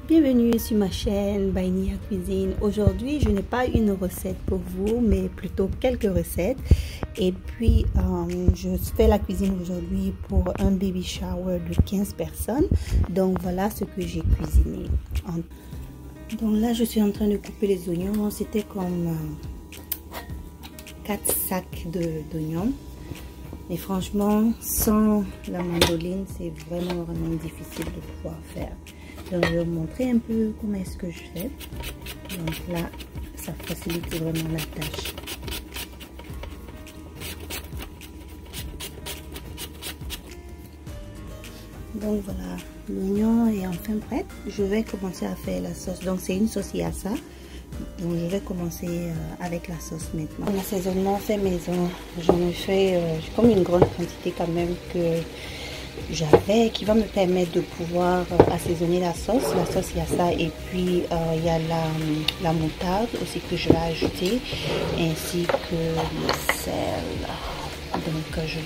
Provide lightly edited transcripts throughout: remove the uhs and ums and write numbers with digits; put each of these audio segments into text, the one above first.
Bienvenue sur ma chaîne By Nia Cuisine. Aujourd'hui, je n'ai pas une recette pour vous, mais plutôt quelques recettes. Et puis, je fais la cuisine aujourd'hui pour un baby shower de 15 personnes. Donc, voilà ce que j'ai cuisiné. Donc là, je suis en train de couper les oignons. C'était comme 4 sacs d'oignons. Et franchement, sans la mandoline, c'est vraiment difficile de pouvoir faire. Donc, je vais vous montrer un peu comment est-ce que je fais. Donc là, ça facilite vraiment la tâche. Donc voilà, l'oignon est enfin prêt. Je vais commencer à faire la sauce. Donc c'est une sauce yassa. Donc je vais commencer avec la sauce maintenant. L'assaisonnement fait maison. J'en ai fait comme une grande quantité quand même que j'avais, qui va me permettre de pouvoir assaisonner la sauce yassa. Et puis il y a la moutarde aussi que je vais ajouter, ainsi que le sel. Donc je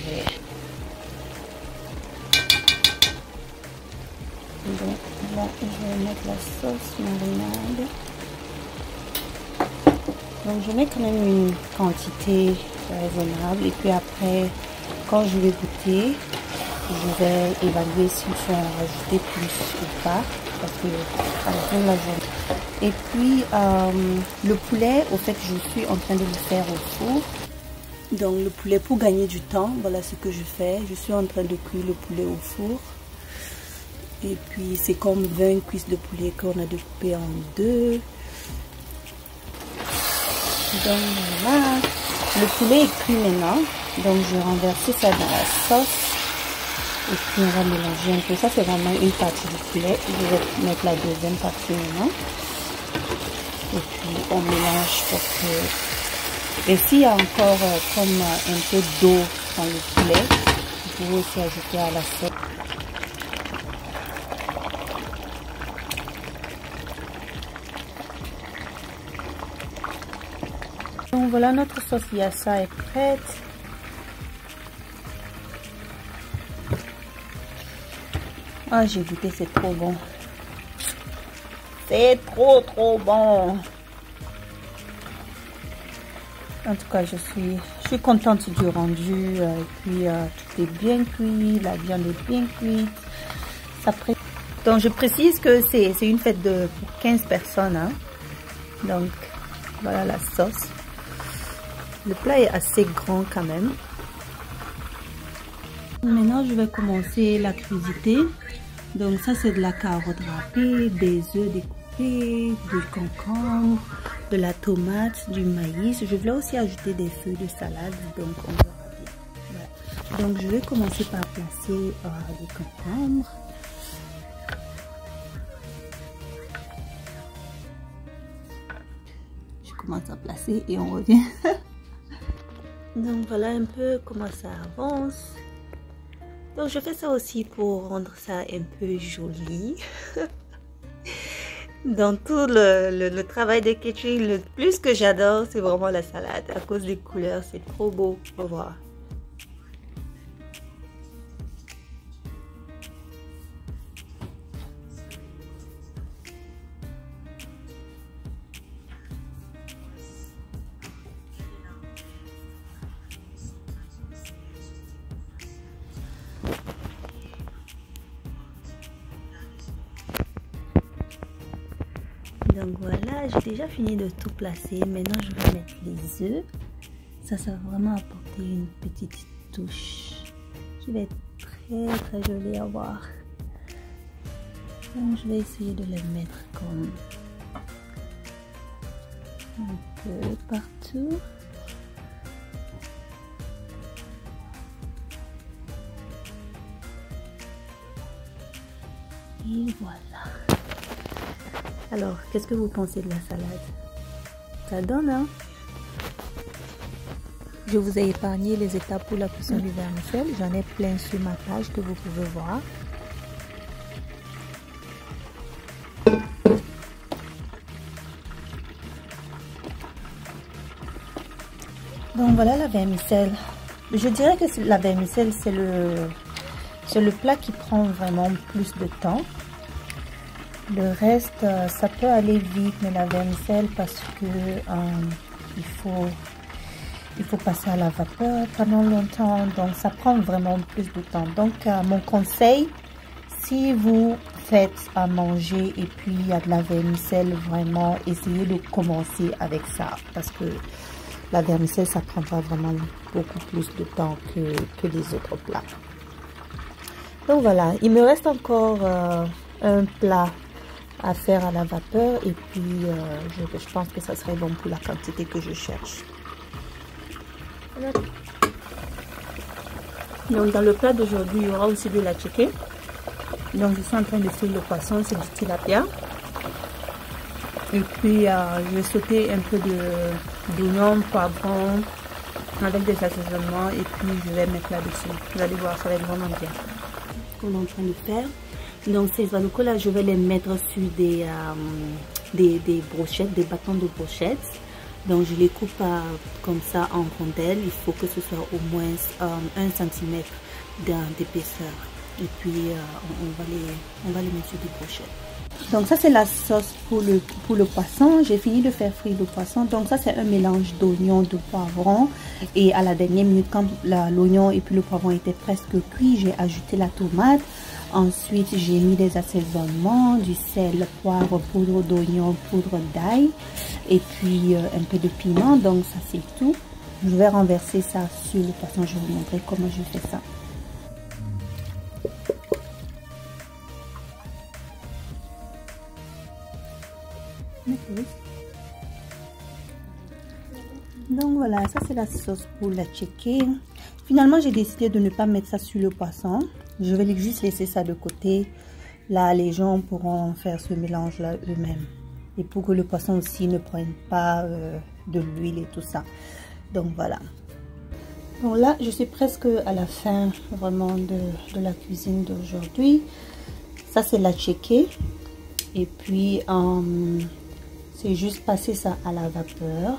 vais mettre la sauce marinade. Donc je mets quand même une quantité raisonnable, et puis après, quand je vais goûter, je vais évaluer s'il faut en rajouter plus ou pas, parce que à la fin de la journée. Et puis le poulet, au fait, je suis en train de le faire au four. Donc le poulet, pour gagner du temps, voilà ce que je fais. Je suis en train de cuire le poulet au four. Et puis c'est comme 20 cuisses de poulet qu'on a découpé en deux. Donc voilà, le poulet est cuit maintenant. Donc je vais renverser ça dans la sauce. Et puis on va mélanger un peu. Ça c'est vraiment une partie du poulet. Je vais mettre la deuxième partie maintenant. Et puis on mélange pour que... Et s'il y a encore comme un peu d'eau dans le poulet, vous pouvez aussi ajouter à la sauce. Donc voilà, notre sauce yassa est prête. Ah, j'ai goûté, c'est trop bon. C'est trop bon. En tout cas, je suis contente du rendu. Et puis tout est bien cuit, la viande est bien cuite. Donc je précise que c'est une fête pour 15 personnes. Hein. Donc voilà la sauce. Le plat est assez grand quand même. Maintenant, je vais commencer la crudité. Donc ça, c'est de la carotte râpée, des œufs découpés, du concombre, de la tomate, du maïs. Je vais aussi ajouter des feuilles de salade. Donc on verra bien. Voilà. Donc je vais commencer par placer les concombres. Je commence à placer et on revient. Donc voilà un peu comment ça avance. Donc je fais ça aussi pour rendre ça un peu joli. Dans tout le travail de catering, le plus que j'adore, c'est vraiment la salade. À cause des couleurs, c'est trop beau pour voir. Donc voilà, j'ai déjà fini de tout placer. Maintenant, je vais mettre les œufs. Ça va vraiment apporter une petite touche qui va être très jolie à voir. Donc, je vais essayer de les mettre comme un peu partout. Et voilà. Alors, qu'est-ce que vous pensez de la salade? Ça donne, hein? Je vous ai épargné les étapes pour la cuisson du vermicelle. J'en ai plein sur ma page que vous pouvez voir. Donc voilà la vermicelle. Je dirais que la vermicelle, c'est le plat qui prend vraiment plus de temps. Le reste, ça peut aller vite, mais la vermicelle, parce que il faut passer à la vapeur pendant longtemps, donc ça prend vraiment plus de temps. Donc mon conseil, si vous faites à manger et puis il y a de la vermicelle, vraiment essayez de commencer avec ça, parce que la vermicelle, ça prendra vraiment beaucoup plus de temps que les autres plats. Donc voilà, il me reste encore un plat à faire à la vapeur, et puis je pense que ça serait bon pour la quantité que je cherche. Donc dans le plat d'aujourd'hui, il y aura aussi de la chicken. Donc je suis en train de faire le poisson, c'est du tilapia. Et puis je vais sauter un peu d'oignon, poivron avec des assaisonnements, et puis je vais mettre là-dessus. Vous allez voir, ça va être vraiment bien. On est en train de faire. Donc ces alucos là, je vais les mettre sur des brochettes, des bâtons de brochettes. Donc je les coupe comme ça en rondelles. Il faut que ce soit au moins 1 cm d'épaisseur. Et puis on va les mettre sur des brochettes. Donc ça c'est la sauce pour le poisson. J'ai fini de faire frire le poisson. Donc ça c'est un mélange d'oignon, de poivron. Et à la dernière minute, quand l'oignon et puis le poivron étaient presque cuits, j'ai ajouté la tomate. Ensuite, j'ai mis des assaisonnements, du sel, poivre, poudre d'oignon, poudre d'ail, et puis un peu de piment. Donc ça c'est tout. Je vais renverser ça sur le poisson. Je vais vous montrer comment je fais ça. Donc voilà, ça c'est la sauce pour la chicken. Finalement, j'ai décidé de ne pas mettre ça sur le poisson. Je vais juste laisser ça de côté. Là, les gens pourront faire ce mélange-là eux-mêmes. Et pour que le poisson aussi ne prenne pas de l'huile et tout ça. Donc voilà. Donc là, je suis presque à la fin vraiment de la cuisine d'aujourd'hui. Ça, c'est la chicken. Et puis, c'est juste passer ça à la vapeur.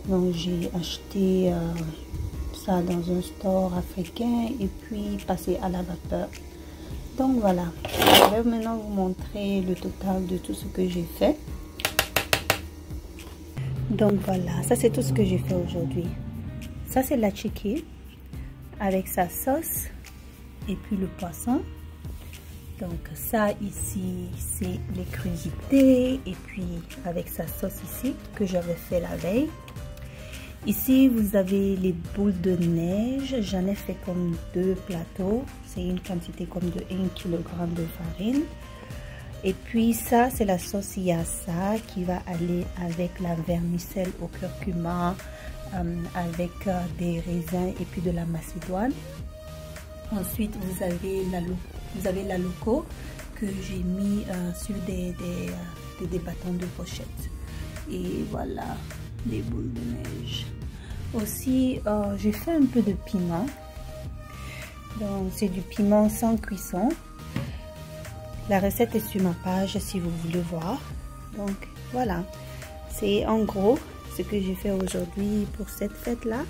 Donc j'ai acheté ça dans un store africain et puis passé à la vapeur. Donc voilà, je vais maintenant vous montrer le total de tout ce que j'ai fait. Donc voilà, ça c'est tout ce que j'ai fait aujourd'hui. Ça c'est la chicken avec sa sauce et puis le poisson. Donc ça ici c'est les crudités et puis avec sa sauce ici que j'avais fait la veille. Ici vous avez les boules de neige, j'en ai fait comme 2 plateaux, c'est une quantité comme de 1 kg de farine. Et puis ça c'est la sauce yassa qui va aller avec la vermicelle au curcuma, avec des raisins et puis de la macédoine. Ensuite vous avez l'aloco que j'ai mis sur des bâtons de pochette. Et voilà les boules de neige. Aussi j'ai fait un peu de piment. Donc c'est du piment sans cuisson. La recette est sur ma page si vous voulez voir. Donc voilà, c'est en gros ce que j'ai fait aujourd'hui pour cette fête là.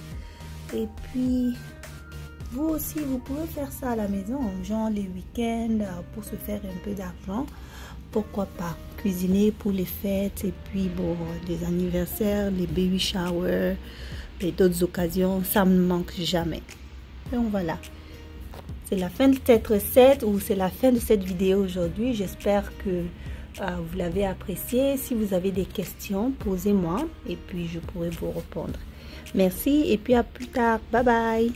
Et puis vous aussi vous pouvez faire ça à la maison, genre les week-ends pour se faire un peu d'argent. Pourquoi pas cuisiner pour les fêtes et puis bon, les anniversaires, les baby showers et d'autres occasions, ça ne manque jamais. Donc voilà, c'est la fin de cette recette ou c'est la fin de cette vidéo aujourd'hui. J'espère que vous l'avez apprécié. Si vous avez des questions, posez-moi et puis je pourrai vous répondre. Merci et puis à plus tard. Bye bye.